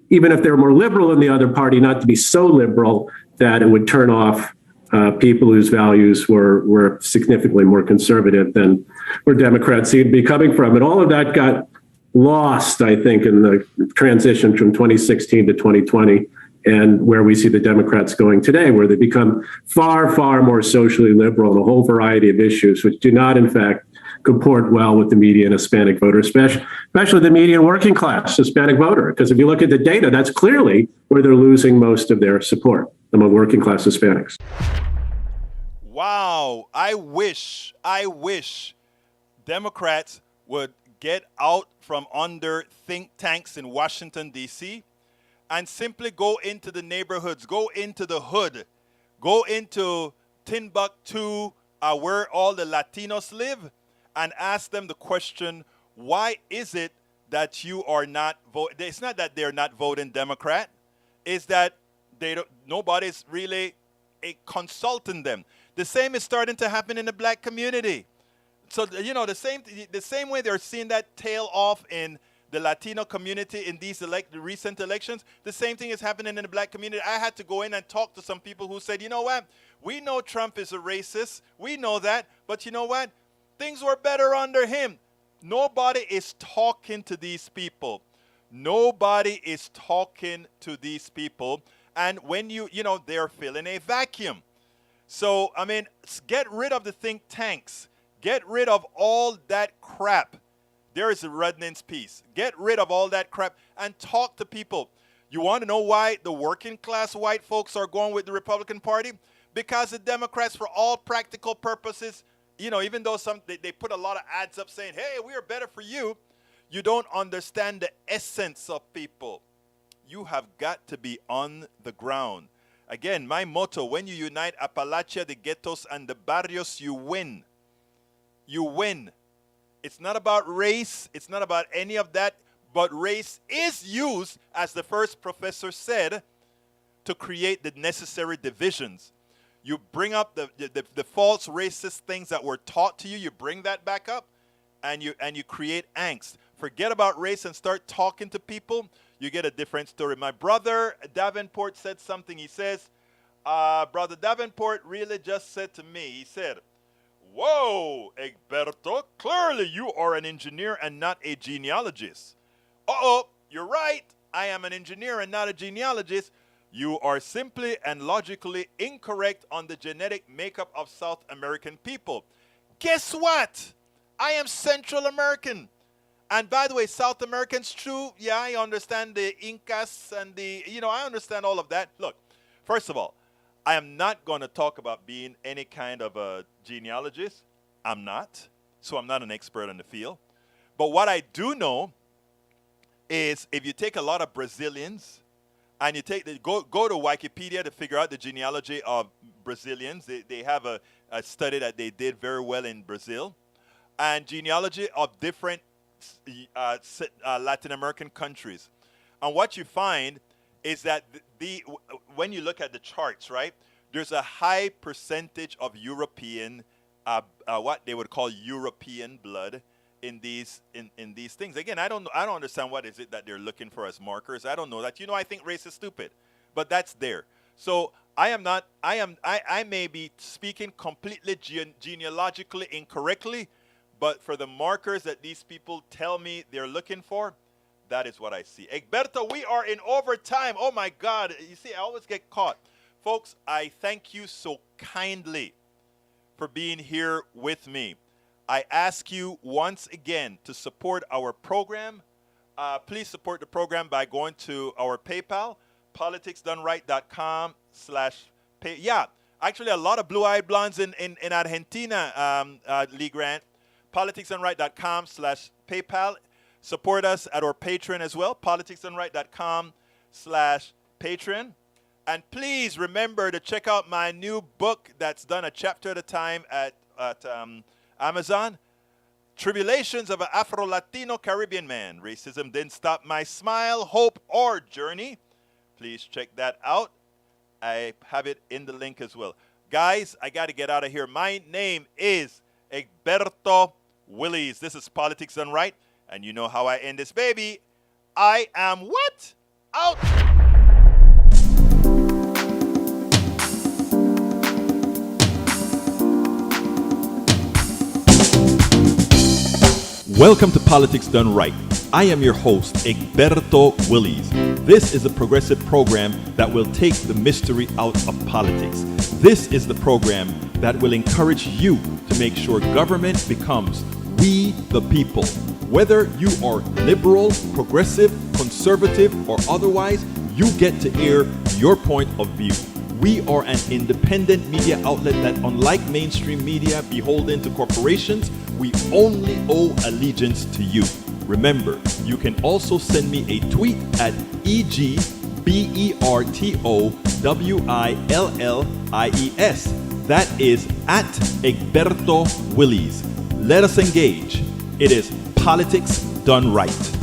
even if they're more liberal in the other party, not to be so liberal that it would turn off people whose values were significantly more conservative than where Democrats seem to be coming from. And all of that got lost, I think, in the transition from 2016 to 2020, and where we see the Democrats going today, where they become far, far more socially liberal on a whole variety of issues, which do not, in fact, comport well with the median Hispanic voter, especially the median working class Hispanic voter. Because if you look at the data, that's clearly where they're losing most of their support among working class Hispanics. Wow. I wish Democrats would get out from under think tanks in Washington, D.C., and simply go into the neighborhoods, go into the hood, go into Timbuktu, where all the Latinos live, and ask them the question, why is it that you are not voting? It's not that they're not voting Democrat. It's that nobody's really consulting them. The same is starting to happen in the black community. So, the same way they're seeing that tail off in the Latino community in these recent elections, the same thing is happening in the black community. I had to go in and talk to some people who said, you know what? We know Trump is a racist. We know that. But you know what? Things were better under him. Nobody is talking to these people. Nobody is talking to these people. And when they're filling a vacuum. So, get rid of the think tanks. Get rid of all that crap. There is a Rudnin's piece. Get rid of all that crap and talk to people. You want to know why the working class white folks are going with the Republican Party? Because the Democrats, for all practical purposes, even though they put a lot of ads up saying, hey, we are better for you, you don't understand the essence of people. You have got to be on the ground. Again, my motto, when you unite Appalachia, the ghettos, and the barrios, you win. You win. It's not about race. It's not about any of that. But race is used, as the first professor said, to create the necessary divisions. You bring up the false racist things that were taught to you. You bring that back up, and you create angst. Forget about race and start talking to people. You get a different story. My brother Davenport said something. He says, Brother Davenport really just said to me, he said, whoa, Egberto, clearly you are an engineer and not a genealogist. Uh-oh, you're right. I am an engineer and not a genealogist. You are simply and logically incorrect on the genetic makeup of South American people. Guess what? I am Central American. And by the way, South Americans, true, yeah, I understand the Incas and I understand all of that. Look, first of all, I am not going to talk about being any kind of a genealogist. I'm not. So I'm not an expert in the field. But what I do know is if you take a lot of Brazilians and you go to Wikipedia to figure out the genealogy of Brazilians, they have a study that they did very well in Brazil, and genealogy of different Latin American countries. And what you find is that when you look at the charts, right, there's a high percentage of European, what they would call European blood in these things. Again, I don't understand what is it that they're looking for as markers. I don't know that. I think race is stupid, but that's there. So I may be speaking completely genealogically incorrectly, but for the markers that these people tell me they're looking for, that is what I see. Egberto, we are in overtime. Oh my God. You see, I always get caught. Folks, I thank you so kindly for being here with me. I ask you once again to support our program. Please support the program by going to our PayPal, politicsdoneright.com/pay. Yeah, actually a lot of blue-eyed blondes in Argentina, Lee Grant. politicsdoneright.com/PayPal. Support us at our Patreon as well, politicsdoneright.com/Patreon. And please remember to check out my new book that's done a chapter at a time at Amazon. Tribulations of an Afro-Latino Caribbean Man. Racism Didn't Stop My Smile, Hope, or Journey. Please check that out. I have it in the link as well. Guys, I got to get out of here. My name is Egberto Willies. This is Politics Done Right. And you know how I end this, baby. I am what? Out. Welcome to Politics Done Right. I am your host, Egberto Willies. This is a progressive program that will take the mystery out of politics. This is the program that will encourage you to make sure government becomes we the people. Whether you are liberal, progressive, conservative, or otherwise, you get to air your point of view. We are an independent media outlet that, unlike mainstream media beholden to corporations, we only owe allegiance to you. Remember, you can also send me a tweet at EGBERTOWILLIES. That is at Egberto Willies. Let us engage. It is Politics Done Right.